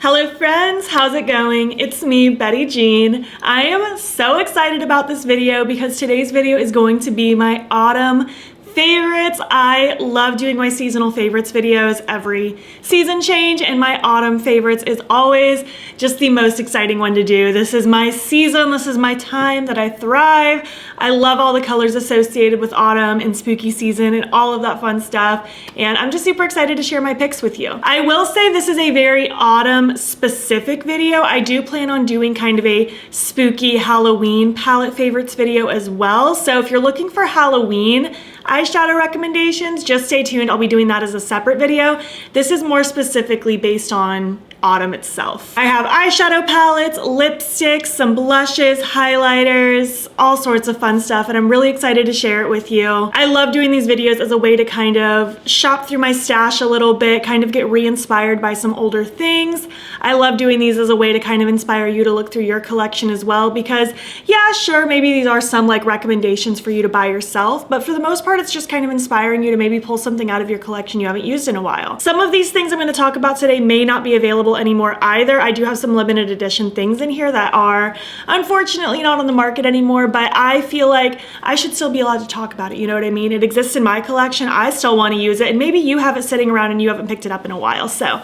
Hello friends, how's it going? It's me, Betty Jean. I am so excited about this video because today's video is going to be my autumn favorites. I love doing my seasonal favorites videos every season change, and my autumn favorites is always just the most exciting one to do. This is my season, this is my time that I thrive. I love all the colors associated with autumn and spooky season and all of that fun stuff, and I'm just super excited to share my picks with you. I will say this is a very autumn specific video. I do plan on doing kind of a spooky Halloween palette favorites video as well, so if you're looking for Halloween eyeshadow recommendations, just stay tuned. I'll be doing that as a separate video. This is more specifically based on autumn itself. I have eyeshadow palettes, lipsticks, some blushes, highlighters, all sorts of fun stuff, and I'm really excited to share it with you. I love doing these videos as a way to kind of shop through my stash a little bit, kind of get re-inspired by some older things. I love doing these as a way to kind of inspire you to look through your collection as well, because yeah, sure, maybe these are some like recommendations for you to buy yourself, but for the most part, it's just kind of inspiring you to maybe pull something out of your collection you haven't used in a while. Some of these things I'm going to talk about today may not be available anymore either. I do have some limited edition things in here that are unfortunately not on the market anymore, but I feel like I should still be allowed to talk about it, you know what I mean? It exists in my collection, I still want to use it, and maybe you have it sitting around and you haven't picked it up in a while, so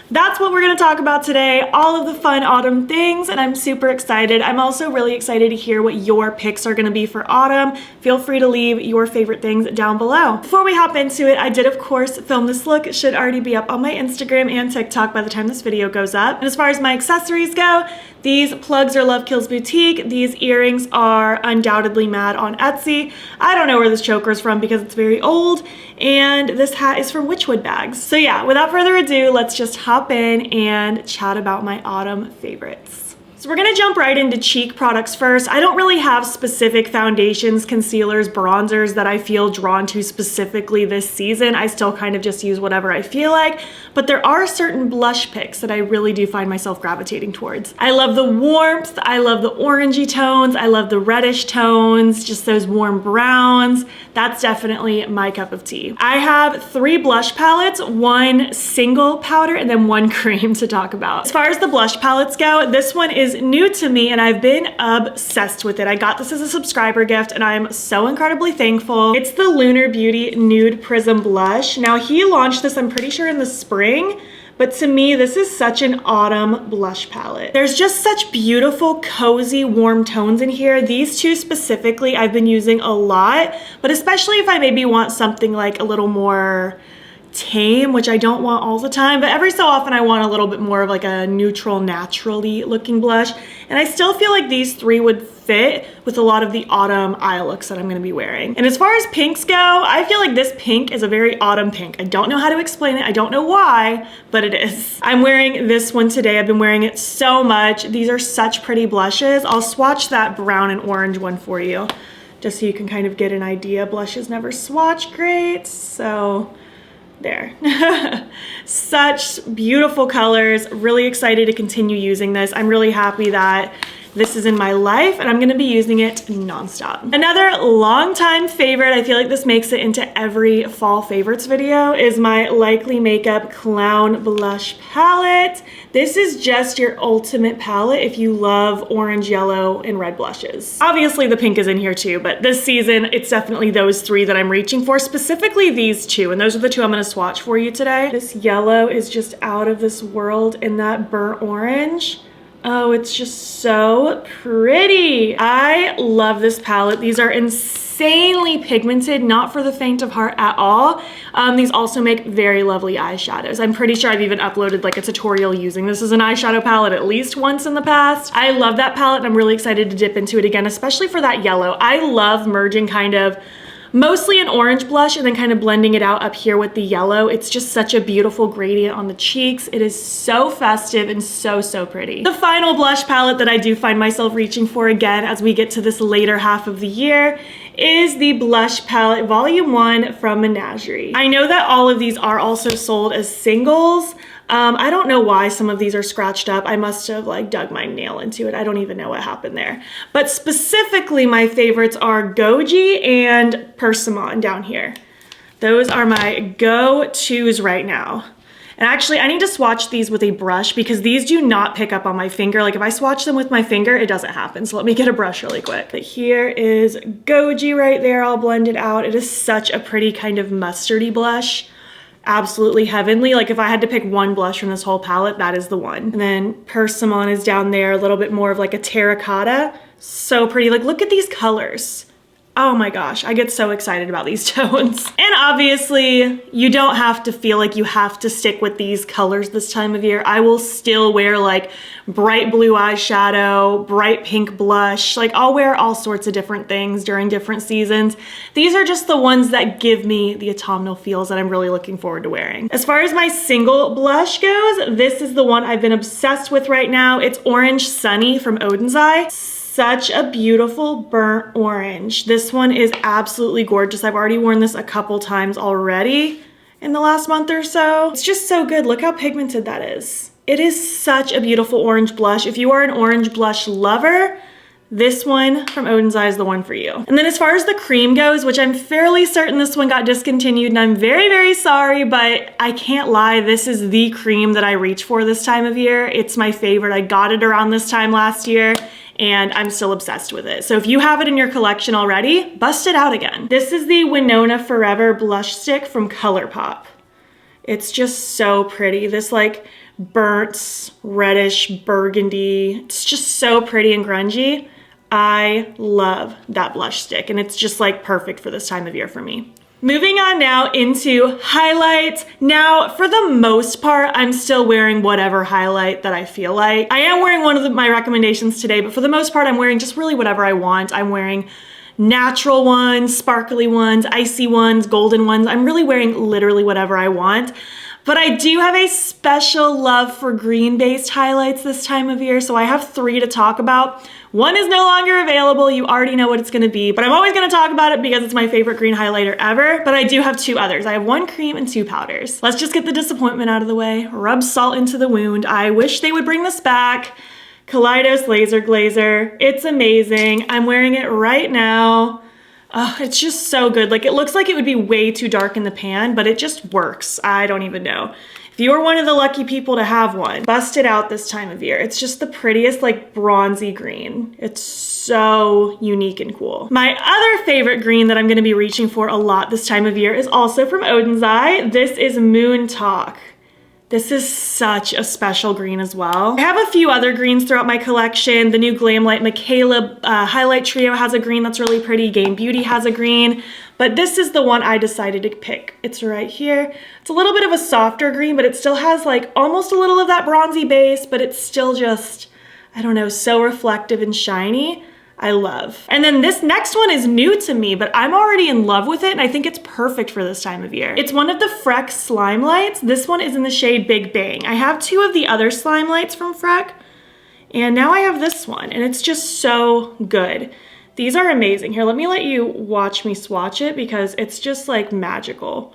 that's what we're going to talk about today, all of the fun autumn things, and I'm super excited. I'm also really excited to hear what your picks are going to be for autumn. Feel free to leave your favorite things down below. Before we hop into it, I did of course film this look. It should already be up on my Instagram and TikTok by the time this video goes up. And as far as my accessories go, these plugs are Love Kills Boutique. These earrings are undoubtedly Mad on Etsy. I don't know where this choker is from because it's very old. And this hat is from Witchwood Bags. So yeah, without further ado, let's just hop in and chat about my autumn favorites. So we're gonna jump right into cheek products first. I don't really have specific foundations, concealers, bronzers that I feel drawn to specifically this season. I still kind of just use whatever I feel like, but there are certain blush picks that I really do find myself gravitating towards. I love the warmth, I love the orangey tones, I love the reddish tones, just those warm browns. That's definitely my cup of tea. I have 3 blush palettes, 1 single powder, and then 1 cream to talk about. As far as the blush palettes go, this one is new to me and I've been obsessed with it. I got this as a subscriber gift and I'm so incredibly thankful. It's the Lunar Beauty Nude Prism Blush. Now he launched this, I'm pretty sure in the spring, but to me, this is such an autumn blush palette. There's just such beautiful, cozy, warm tones in here. These two specifically I've been using a lot, but especially if I maybe want something like a little more tame, which I don't want all the time, but every so often I want a little bit more of like a neutral, naturally looking blush. And I still feel like these 3 would fit with a lot of the autumn eye looks that I'm gonna be wearing. And as far as pinks go, I feel like this pink is a very autumn pink. I don't know how to explain it. I don't know why, but it is. I'm wearing this one today. I've been wearing it so much. These are such pretty blushes. I'll swatch that brown and orange one for you, just so you can kind of get an idea. Blushes never swatch great, so there. Such beautiful colors. Really excited to continue using this. I'm really happy that this is in my life and I'm gonna be using it nonstop. Another longtime favorite, I feel like this makes it into every fall favorites video, is my Likely Makeup Clown Blush Palette. This is just your ultimate palette if you love orange, yellow, and red blushes. Obviously the pink is in here too, but this season it's definitely those 3 that I'm reaching for, specifically these 2, and those are the 2 I'm gonna swatch for you today. This yellow is just out of this world, and that burnt orange, oh, it's just so pretty. I love this palette. These are insanely pigmented, not for the faint of heart at all. These also make very lovely eyeshadows. I'm pretty sure I've even uploaded like a tutorial using this as an eyeshadow palette at least once in the past. I love that palette and I'm really excited to dip into it again, especially for that yellow. I love merging kind of mostly an orange blush and then kind of blending it out up here with the yellow. It's just such a beautiful gradient on the cheeks. It is so festive and so, so pretty. The final blush palette that I do find myself reaching for again as we get to this later half of the year is the Blush Palette Volume 1 from Menagerie. I know that all of these are also sold as singles. I don't know why some of these are scratched up. I must have like dug my nail into it. I don't even know what happened there. But specifically my favorites are Goji and Persimmon down here. Those are my go-tos right now. And actually, I need to swatch these with a brush because these do not pick up on my finger. Like if I swatch them with my finger, it doesn't happen. So let me get a brush really quick. But here is Goji right there. I'll blend it out. It is such a pretty kind of mustardy blush. Absolutely heavenly. Like if I had to pick one blush from this whole palette, that is the one. And then Persimmon is down there, a little bit more of like a terracotta. So pretty. Like look at these colors. Oh my gosh, I get so excited about these tones. And obviously, you don't have to feel like you have to stick with these colors this time of year. I will still wear like bright blue eyeshadow, bright pink blush. Like I'll wear all sorts of different things during different seasons. These are just the ones that give me the autumnal feels that I'm really looking forward to wearing. As far as my single blush goes, this is the one I've been obsessed with right now. It's Orange Sunny from Oden's Eye. Such a beautiful burnt orange. This one is absolutely gorgeous. I've already worn this a couple times already in the last month or so. It's just so good. Look how pigmented that is. It is such a beautiful orange blush. If you are an orange blush lover, this one from Oden's Eye is the one for you. And then as far as the cream goes, which I'm fairly certain this one got discontinued and I'm very, very sorry, but I can't lie, this is the cream that I reach for this time of year. It's my favorite. I got it around this time last year and I'm still obsessed with it. So if you have it in your collection already, bust it out again. This is the Winona Forever Blush Stick from Colourpop. It's just so pretty. This like burnt, reddish, burgundy. It's just so pretty and grungy. I love that blush stick and it's just like perfect for this time of year for me. Moving on now into highlights. Now, for the most part, I'm still wearing whatever highlight that I feel like. I am wearing one of my recommendations today, but for the most part, I'm wearing just really whatever I want. I'm wearing natural ones, sparkly ones, icy ones, golden ones. I'm really wearing literally whatever I want. But I do have a special love for green-based highlights this time of year, so I have 3 to talk about. One is no longer available. You already know what it's gonna be, but I'm always gonna talk about it because it's my favorite green highlighter ever. But I do have 2 others. I have 1 cream and 2 powders. Let's just get the disappointment out of the way. Rub salt into the wound. I wish they would bring this back. Kaleidos Laser Glazer. It's amazing. I'm wearing it right now. Oh, it's just so good. Like it looks like it would be way too dark in the pan, but it just works. I don't even know. If you are one of the lucky people to have one, bust it out this time of year. It's just the prettiest like bronzy green. It's so unique and cool. My other favorite green that I'm gonna be reaching for a lot this time of year is also from Oden's Eye. This is Moon Talk. This is such a special green as well. I have a few other greens throughout my collection. The new Glamlight Michaela Highlight Trio has a green that's really pretty. Game Beauty has a green, but this is the one I decided to pick. It's right here. It's a little bit of a softer green, but it still has like almost a little of that bronzy base, but it's still just, I don't know, so reflective and shiny. I love. And then this next one is new to me, but I'm already in love with it and I think it's perfect for this time of year. It's one of the Freck slime lights. This one is in the shade Big Bang. I have 2 of the other slime lights from Freck and now I have this one and it's just so good. These are amazing. Here, let me let you watch me swatch it because it's just like magical.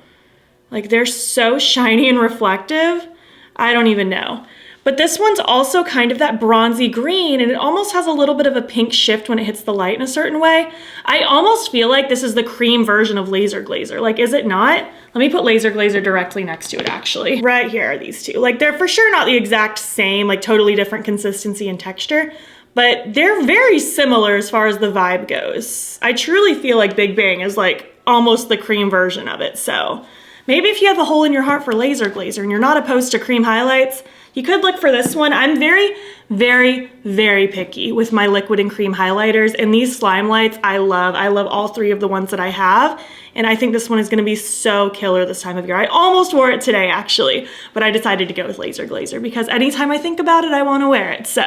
Like they're so shiny and reflective. I don't even know. But this one's also kind of that bronzy green and it almost has a little bit of a pink shift when it hits the light in a certain way. I almost feel like this is the cream version of Laser Glazer. Like, is it not? Let me put Laser Glazer directly next to it actually. Right here are these 2. Like they're for sure not the exact same, like totally different consistency and texture, but they're very similar as far as the vibe goes. I truly feel like Big Bang is like almost the cream version of it. So maybe if you have a hole in your heart for Laser Glazer and you're not opposed to cream highlights, you could look for this one. I'm very, very, very picky with my liquid and cream highlighters, and these slime lights I love. I love all 3 of the ones that I have, and I think this one is gonna be so killer this time of year. I almost wore it today actually, but I decided to go with Laser Glazer because anytime I think about it, I wanna wear it. So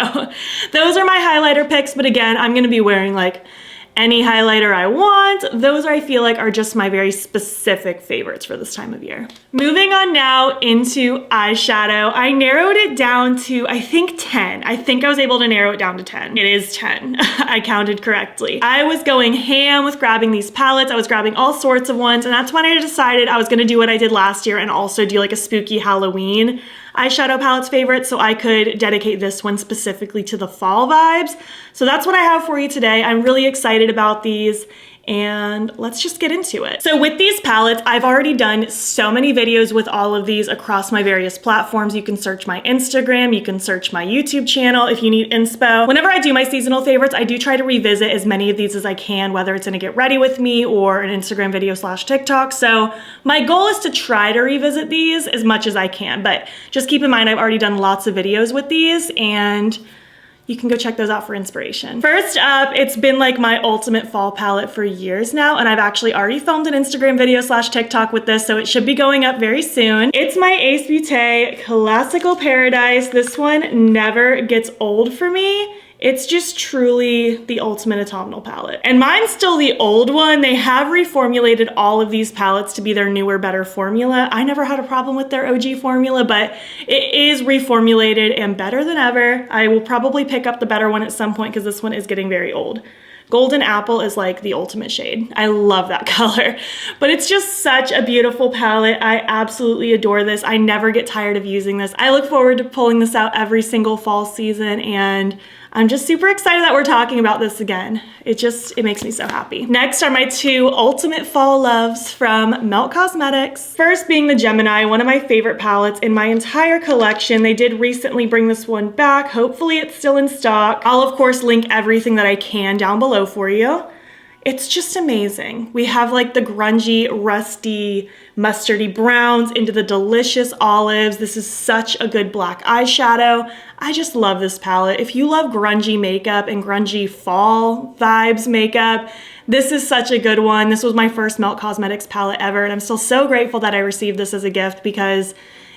those are my highlighter picks, but again, I'm gonna be wearing like any highlighter I want. Those I feel like are just my very specific favorites for this time of year. Moving on now into eyeshadow. I narrowed it down to, I think 10. I think I was able to narrow it down to 10. It is 10. I counted correctly. I was going ham with grabbing these palettes. I was grabbing all sorts of ones, and that's when I decided I was gonna do what I did last year and also do like a spooky Halloween eyeshadow palette's favorite, so I could dedicate this one specifically to the fall vibes. So that's what I have for you today. I'm really excited about these, and let's just get into it. So with these palettes, I've already done so many videos with all of these across my various platforms. You can search my Instagram, you can search my YouTube channel if you need inspo. Whenever I do my seasonal favorites, I do try to revisit as many of these as I can, whether it's in a get ready with me or an Instagram video / TikTok. So my goal is to try to revisit these as much as I can, but just keep in mind I've already done lots of videos with these, and you can go check those out for inspiration. First up, it's been like my ultimate fall palette for years now, and I've actually already filmed an Instagram video / TikTok with this, so it should be going up very soon. It's my Ace Beaute Classical Paradise. This one never gets old for me. It's just truly the ultimate autumnal palette. And mine's still the old one. They have reformulated all of these palettes to be their newer, better formula. I never had a problem with their OG formula, but it is reformulated and better than ever. I will probably pick up the better one at some point because this one is getting very old. Golden Apple is like the ultimate shade. I love that color, but it's just such a beautiful palette. I absolutely adore this. I never get tired of using this. I look forward to pulling this out every single fall season, and I'm just super excited that we're talking about this again. It makes me so happy. Next are my two ultimate fall loves from Melt Cosmetics. First being the Gemini, one of my favorite palettes in my entire collection. They did recently bring this one back. Hopefully it's still in stock. I'll of course link everything that I can down below for you. It's just amazing. We have like the grungy, rusty, mustardy browns into the delicious olives. This is such a good black eyeshadow. I just love this palette. If you love grungy makeup and grungy fall vibes makeup, this is such a good one. This was my first Melt Cosmetics palette ever, and I'm still so grateful that I received this as a gift because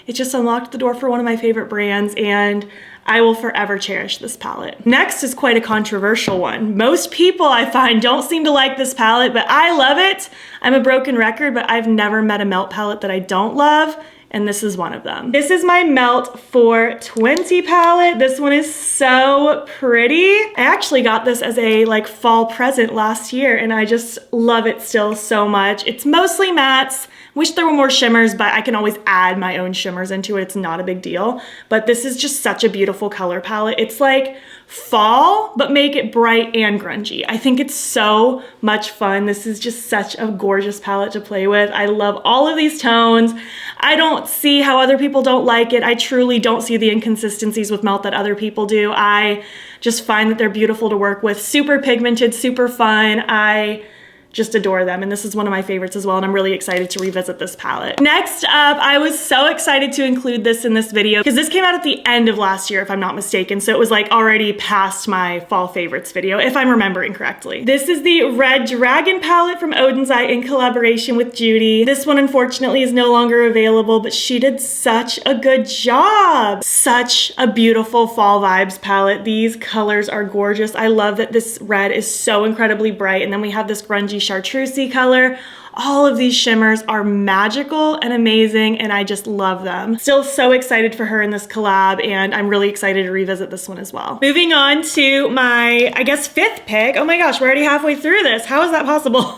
it just unlocked the door for one of my favorite brands, and I will forever cherish this palette. Next is quite a controversial one. Most people I find don't seem to like this palette, but I love it. I'm a broken record, but I've never met a Melt palette that I don't love, and this is one of them. This is my Melt 420 palette. This one is so pretty. I actually got this as a like fall present last year, and I just love it still so much. It's mostly mattes. Wish there were more shimmers, but I can always add my own shimmers into it. It's not a big deal. But this is just such a beautiful color palette. It's like fall, but make it bright and grungy. I think it's so much fun. This is just such a gorgeous palette to play with. I love all of these tones. I don't see how other people don't like it. I truly don't see the inconsistencies with Melt that other people do. I just find that they're beautiful to work with. Super pigmented, super fun. I just adore them, and this is one of my favorites as well, and I'm really excited to revisit this palette. Next up, I was so excited to include this in this video because this came out at the end of last year, if I'm not mistaken, so it was like already past my fall favorites video, if I'm remembering correctly. This is the Red Dragon palette from Odin's Eye in collaboration with Beaute. This one unfortunately is no longer available, but she did such a good job. Such a beautiful fall vibes palette. These colors are gorgeous. I love that this red is so incredibly bright, and then we have this grungy chartreusey color. All of these shimmers are magical and amazing, and I just love them. Still so excited for her in this collab, and I'm really excited to revisit this one as well. Moving on to my, I guess, fifth pick. Oh my gosh, we're already halfway through this. How is that possible?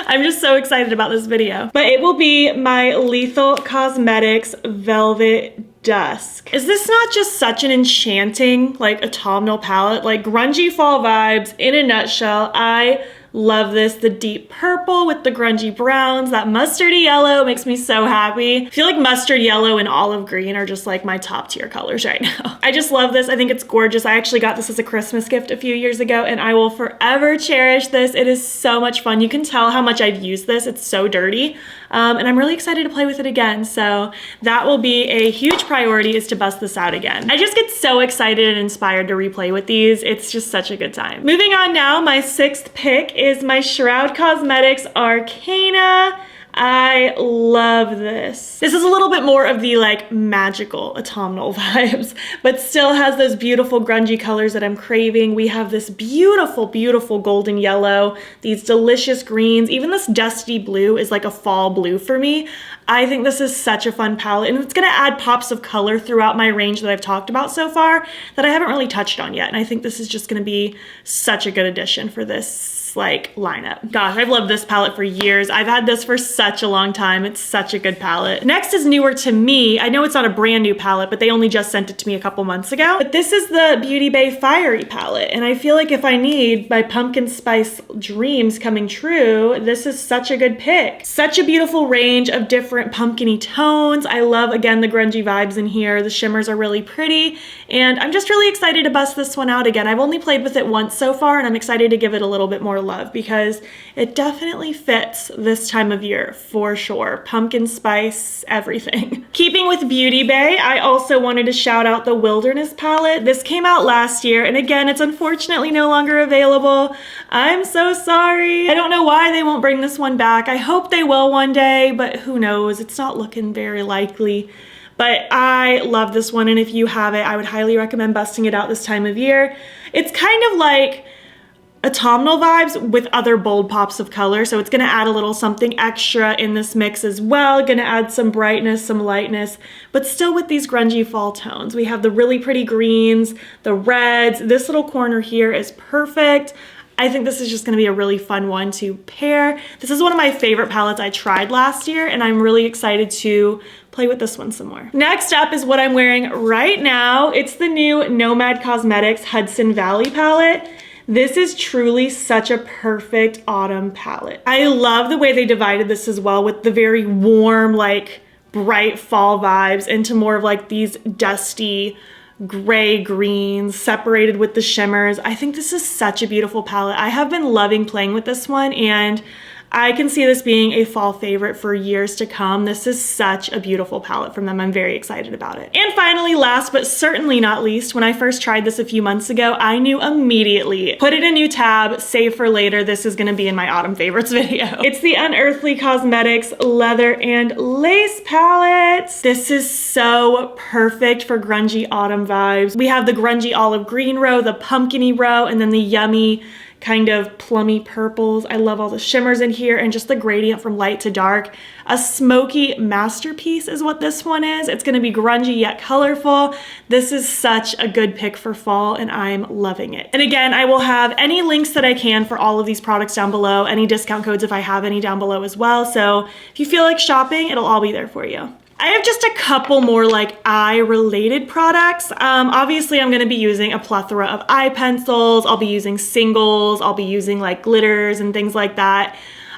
I'm just so excited about this video. But it will be my Lethal Cosmetics Velvet Dusk. Is this not just such an enchanting, like, autumnal palette? Like, grungy fall vibes in a nutshell. I love this. The deep purple with the grungy browns, that mustardy yellow makes me so happy. I feel like mustard yellow and olive green are just like my top tier colors right now. I just love this. I think it's gorgeous. I actually got this as a Christmas gift a few years ago, and I will forever cherish this. It is so much fun. You can tell how much I've used this. It's so dirty. And I'm really excited to play with it again. So that will be a huge priority, is to bust this out again. I just get so excited and inspired to replay with these. It's just such a good time. Moving on now, my sixth pick is my Shroud Cosmetics Arcana. I love this. This is a little bit more of the like magical autumnal vibes, but still has those beautiful grungy colors that I'm craving. We have this beautiful, beautiful golden yellow, these delicious greens. Even this dusty blue is like a fall blue for me. I think this is such a fun palette, and it's gonna add pops of color throughout my range that I've talked about so far that I haven't really touched on yet. And I think this is just gonna be such a good addition for this like lineup. Gosh, I've loved this palette for years. I've had this for such a long time. It's such a good palette. Next is newer to me. I know it's not a brand new palette, but they only just sent it to me a couple months ago. But this is the Beauty Bay Fiery palette. And I feel like if I need my pumpkin spice dreams coming true, this is such a good pick. Such a beautiful range of different pumpkin-y tones. I love, again, the grungy vibes in here. The shimmers are really pretty. And I'm just really excited to bust this one out again. I've only played with it once so far, and I'm excited to give it a little bit more love because it definitely fits this time of year for sure. Pumpkin spice, everything. Keeping with Beauty Bay, I also wanted to shout out the Wilderness palette. This came out last year, and again, it's unfortunately no longer available. I'm so sorry. I don't know why they won't bring this one back. I hope they will one day, but who knows? It's not looking very likely. But I love this one, and if you have it, I would highly recommend busting it out this time of year. It's kind of like autumnal vibes with other bold pops of color, so it's gonna add a little something extra in this mix as well. Gonna add some brightness, some lightness, but still with these grungy fall tones. We have the really pretty greens, the reds. This little corner here is perfect. I think this is just gonna be a really fun one to pair. This is one of my favorite palettes I tried last year, and I'm really excited to play with this one some more. Next up is what I'm wearing right now. It's the new Nomad Cosmetics Hudson Valley palette. This is truly such a perfect autumn palette. I love the way they divided this as well with the very warm, like bright fall vibes into more of like these dusty gray greens separated with the shimmers. I think this is such a beautiful palette. I have been loving playing with this one, and I can see this being a fall favorite for years to come. This is such a beautiful palette from them. I'm very excited about it. And finally, last but certainly not least, when I first tried this a few months ago, I knew immediately, put it in a new tab, save for later, this is gonna be in my autumn favorites video. It's the Unearthly Cosmetics Leather and Lace palette. This is so perfect for grungy autumn vibes. We have the grungy olive green row, the pumpkin-y row, and then the yummy kind of plummy purples. I love all the shimmers in here and just the gradient from light to dark. A smoky masterpiece is what this one is. It's gonna be grungy yet colorful. This is such a good pick for fall, and I'm loving it. And again, I will have any links that I can for all of these products down below, any discount codes if I have any down below as well. So if you feel like shopping, it'll all be there for you. I have just a couple more like eye related products. Obviously I'm gonna be using a plethora of eye pencils. I'll be using singles. I'll be using like glitters and things like that.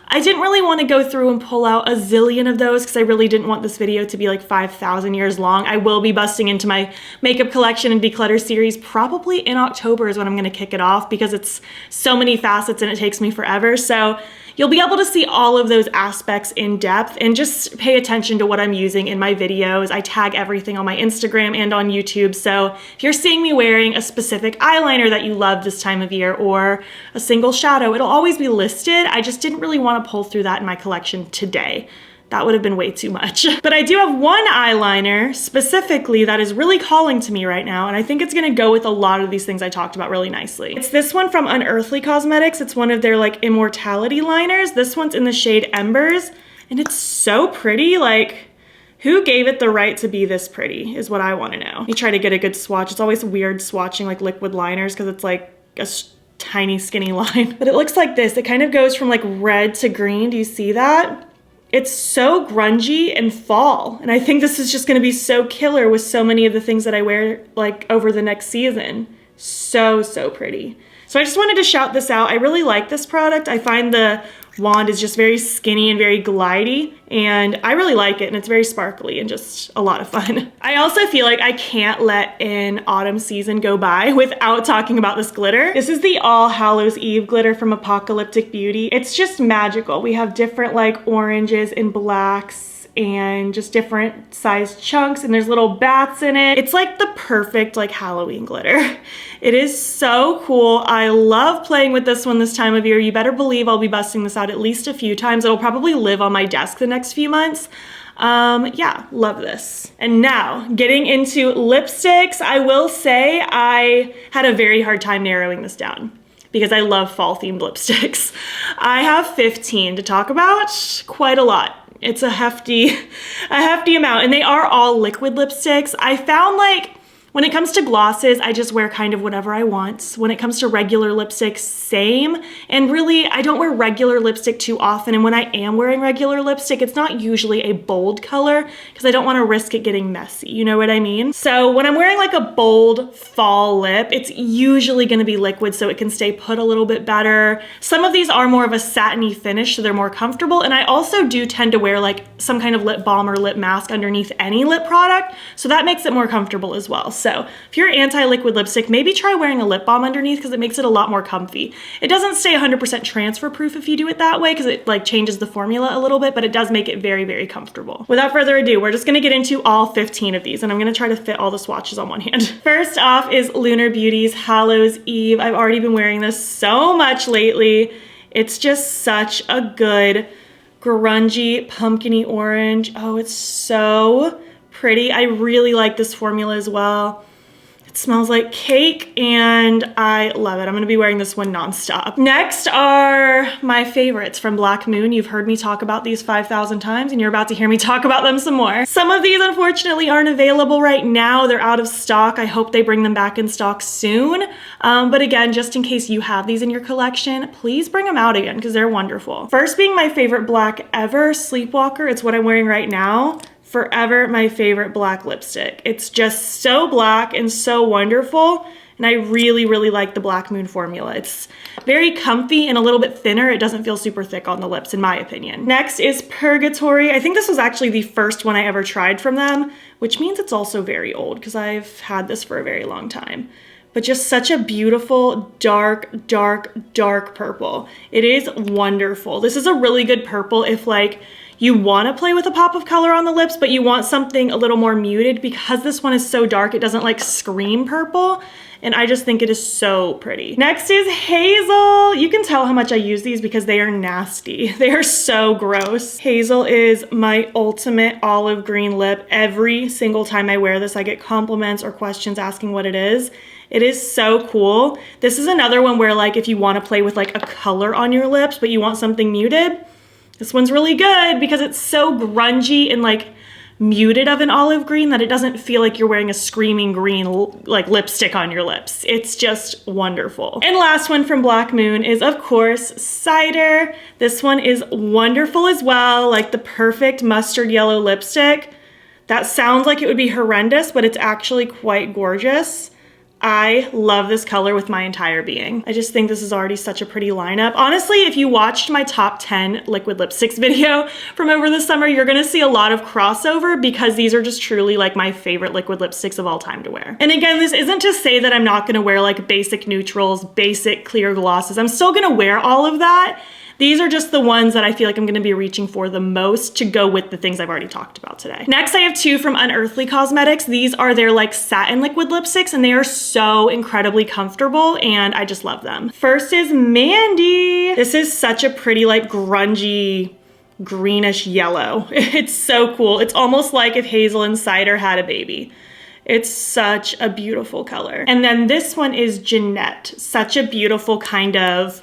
I didn't really want to go through and pull out a zillion of those because I really didn't want this video to be like 5,000 years long. I will be busting into my makeup collection and declutter series probably in October is when I'm going to kick it off because it's so many facets and it takes me forever. So you'll be able to see all of those aspects in depth and just pay attention to what I'm using in my videos. I tag everything on my Instagram and on YouTube. So if you're seeing me wearing a specific eyeliner that you love this time of year or a single shadow, it'll always be listed. I just didn't really want to pull through that in my collection today. That would have been way too much. But I do have one eyeliner specifically that is really calling to me right now, and I think it's gonna go with a lot of these things I talked about really nicely. It's this one from Unearthly Cosmetics. It's one of their like immortality liners. This one's in the shade Embers, and it's so pretty. Like, who gave it the right to be this pretty is what I wanna know. Let me try to get a good swatch. It's always weird swatching like liquid liners because it's like a tiny skinny line, but it looks like this. It kind of goes from like red to green. Do you see that? It's so grungy and fall, and I think this is just gonna be so killer with so many of the things that I wear like over the next season. So pretty. So I just wanted to shout this out. I really like this product. I find the wand is just very skinny and very glidey, and I really like it, and it's very sparkly and just a lot of fun. I also feel like I can't let an autumn season go by without talking about this glitter. This is the All Hallows Eve glitter from Apocalyptic Beauty. It's just magical. We have different like oranges and blacks and just different sized chunks, and there's little bats in it. It's like the perfect like Halloween glitter. It is so cool. I love playing with this one this time of year. You better believe I'll be busting this out at least a few times. It'll probably live on my desk the next few months. Yeah, love this. And now getting into lipsticks, I will say I had a very hard time narrowing this down, because I love fall themed lipsticks. I have 15 to talk about, quite a lot. It's a hefty amount, and they are all liquid lipsticks. I found like when it comes to glosses, I just wear kind of whatever I want. When it comes to regular lipsticks, same. And really, I don't wear regular lipstick too often. And when I am wearing regular lipstick, it's not usually a bold color because I don't want to risk it getting messy. You know what I mean? So when I'm wearing like a bold fall lip, it's usually going to be liquid so it can stay put a little bit better. Some of these are more of a satiny finish, so they're more comfortable. And I also do tend to wear like some kind of lip balm or lip mask underneath any lip product. So that makes it more comfortable as well. So if you're anti-liquid lipstick, maybe try wearing a lip balm underneath because it makes it a lot more comfy. It doesn't stay 100% transfer proof if you do it that way because it like changes the formula a little bit, but it does make it very, very comfortable. Without further ado, we're just gonna get into all 15 of these and I'm gonna try to fit all the swatches on one hand. First off is Lunar Beauty's Hallow's Eve. I've already been wearing this so much lately. It's just such a good grungy pumpkin-y orange. Oh, it's so pretty. I really like this formula as well. It smells like cake and I love it. I'm gonna be wearing this one nonstop. Next are my favorites from Black Moon. You've heard me talk about these 5,000 times and you're about to hear me talk about them some more. Some of these unfortunately aren't available right now. They're out of stock. I hope they bring them back in stock soon. But again, just in case you have these in your collection, please bring them out again because they're wonderful. First being my favorite black ever, Sleepwalker. It's what I'm wearing right now. Forever my favorite black lipstick. It's just so black and so wonderful. And I really, really like the Black Moon formula. It's very comfy and a little bit thinner. It doesn't feel super thick on the lips in my opinion. Next is Purgatory. I think this was actually the first one I ever tried from them, which means it's also very old because I've had this for a very long time. But just such a beautiful, dark, dark, dark purple. It is wonderful. This is a really good purple if like you want to play with a pop of color on the lips, but you want something a little more muted because this one is so dark, it doesn't like scream purple. And I just think it is so pretty. Next is Hazel. You can tell how much I use these because they are nasty. They are so gross. Hazel is my ultimate olive green lip. Every single time I wear this, I get compliments or questions asking what it is. It is so cool. This is another one where like if you want to play with like a color on your lips, but you want something muted, this one's really good because it's so grungy and like muted of an olive green that it doesn't feel like you're wearing a screaming green like lipstick on your lips. It's just wonderful. And last one from Black Moon is of course Cider. This one is wonderful as well, like the perfect mustard yellow lipstick. That sounds like it would be horrendous, but it's actually quite gorgeous. I love this color with my entire being. I just think this is already such a pretty lineup. Honestly, if you watched my top 10 liquid lipsticks video from over the summer, you're gonna see a lot of crossover because these are just truly like my favorite liquid lipsticks of all time to wear. And again, this isn't to say that I'm not gonna wear like basic neutrals, basic clear glosses. I'm still gonna wear all of that. These are just the ones that I feel like I'm gonna be reaching for the most to go with the things I've already talked about today. Next, I have two from Unearthly Cosmetics. These are their like satin liquid lipsticks and they are so incredibly comfortable and I just love them. First is Mandy. This is such a pretty like grungy, greenish yellow. It's so cool. It's almost like if Hazel and Cider had a baby. It's such a beautiful color. And then this one is Jeanette. Such a beautiful kind of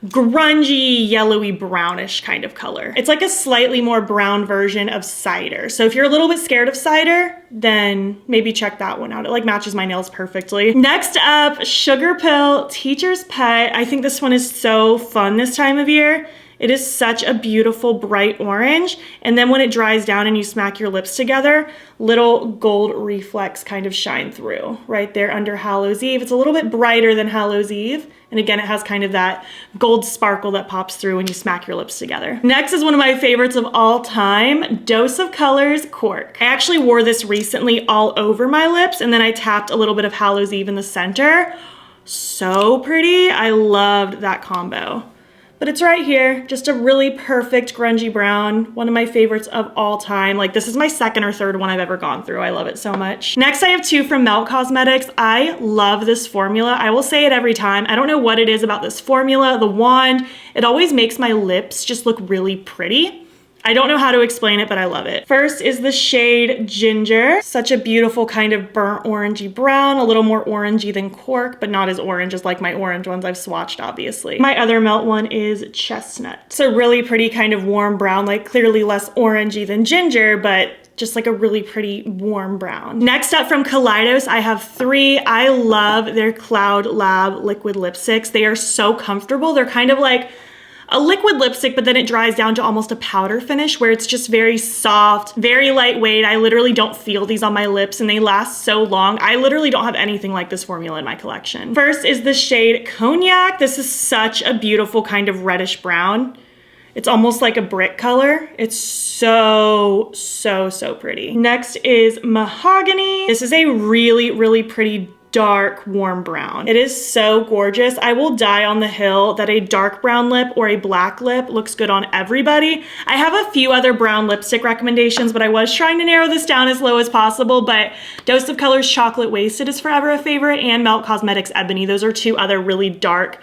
grungy, yellowy, brownish kind of color. It's like a slightly more brown version of Cider. So if you're a little bit scared of Cider, then maybe check that one out. It like matches my nails perfectly. Next up, Sugarpill Teacher's Pet. I think this one is so fun this time of year. It is such a beautiful bright orange. And then when it dries down and you smack your lips together, little gold reflex kind of shine through right there under Hallow's Eve. It's a little bit brighter than Hallow's Eve. And again, it has kind of that gold sparkle that pops through when you smack your lips together. Next is one of my favorites of all time, Dose of Colors Cork. I actually wore this recently all over my lips and then I tapped a little bit of Hallow's Eve in the center. So pretty. I loved that combo. But it's right here, just a really perfect grungy brown, one of my favorites of all time. Like this is my second or third one I've ever gone through. I love it so much. Next I have two from Melt Cosmetics. I love this formula. I will say it every time. I don't know what it is about this formula, the wand. It always makes my lips just look really pretty. I don't know how to explain it, but I love it. First is the shade Ginger. Such a beautiful kind of burnt orangey brown, a little more orangey than Cork, but not as orange as like my orange ones I've swatched, obviously. My other melt one is Chestnut. It's a really pretty kind of warm brown, like clearly less orangey than Ginger, but just like a really pretty warm brown. Next up from Kaleidos, I have 3. I love their Cloud Lab liquid lipsticks. They are so comfortable. They're kind of like a liquid lipstick, but then it dries down to almost a powder finish where it's just very soft, very lightweight. I literally don't feel these on my lips and they last so long. I literally don't have anything like this formula in my collection. First is the shade Cognac. This is such a beautiful kind of reddish brown. It's almost like a brick color. It's so pretty. Next is Mahogany. This is a really pretty dark warm brown. It is so gorgeous. I will die on the hill that a dark brown lip or a black lip looks good on everybody. I have a few other brown lipstick recommendations, but I was trying to narrow this down as low as possible, but Dose of Colors Chocolate Wasted is forever a favorite, and Melt Cosmetics Ebony. Those are 2 other really dark,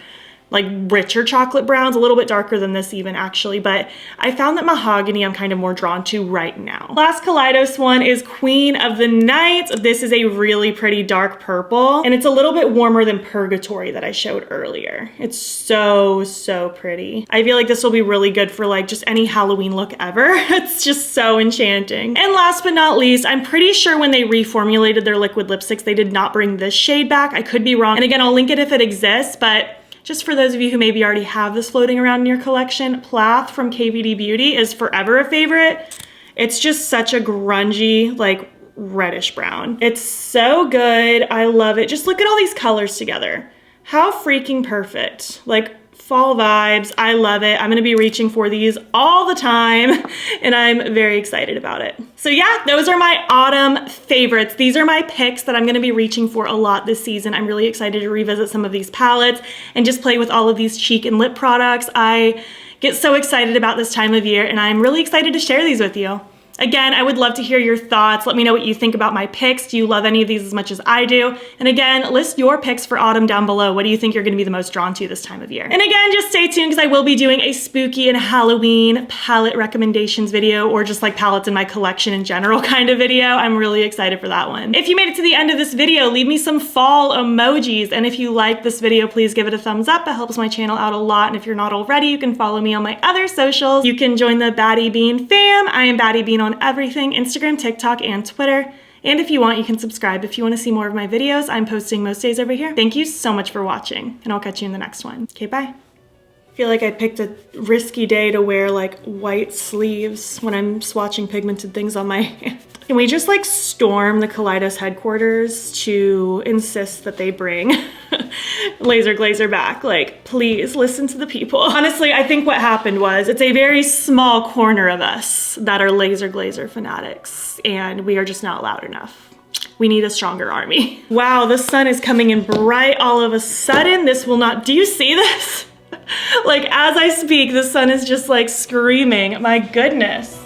like richer chocolate browns, a little bit darker than this even actually, but I found that Mahogany I'm kind of more drawn to right now. Last Kaleidos one is Queen of the Night. This is a really pretty dark purple, and it's a little bit warmer than Purgatory that I showed earlier. It's so pretty. I feel like this will be really good for like just any Halloween look ever. It's just so enchanting. And last but not least, I'm pretty sure when they reformulated their liquid lipsticks, they did not bring this shade back. I could be wrong. And again, I'll link it if it exists, but just for those of you who maybe already have this floating around in your collection, Plath from KVD Beauty is forever a favorite. It's just such a grungy, like reddish brown. It's so good. I love it. Just look at all these colors together. How freaking perfect. Like fall vibes. I love it. I'm gonna be reaching for these all the time and I'm very excited about it. So yeah, those are my autumn favorites. These are my picks that I'm gonna be reaching for a lot this season. I'm really excited to revisit some of these palettes and just play with all of these cheek and lip products. I get so excited about this time of year and I'm really excited to share these with you. Again, I would love to hear your thoughts. Let me know what you think about my picks. Do you love any of these as much as I do? And again, list your picks for autumn down below. What do you think you're gonna be the most drawn to this time of year? And again, just stay tuned because I will be doing a spooky and Halloween palette recommendations video, or just like palettes in my collection in general kind of video. I'm really excited for that one. If you made it to the end of this video, leave me some fall emojis. And if you like this video, please give it a thumbs up. It helps my channel out a lot. And if you're not already, you can follow me on my other socials. You can join the BATTYBEAN fam. I am BATTYBEAN on everything, Instagram, TikTok, and Twitter. And if you want, you can subscribe if you want to see more of my videos. I'm posting most days over here. Thank you so much for watching, and I'll catch you in the next one. Okay, bye. I feel like I picked a risky day to wear like white sleeves when I'm swatching pigmented things on my hand. Can we just like storm the Kaleidos headquarters to insist that they bring Laser Glazer back? Like, please listen to the people. Honestly, I think what happened was it's a very small corner of us that are Laser Glazer fanatics, and we are just not loud enough. We need a stronger army. Wow, the sun is coming in bright all of a sudden. This will not, do you see this? Like as I speak, the sun is just like screaming. My goodness.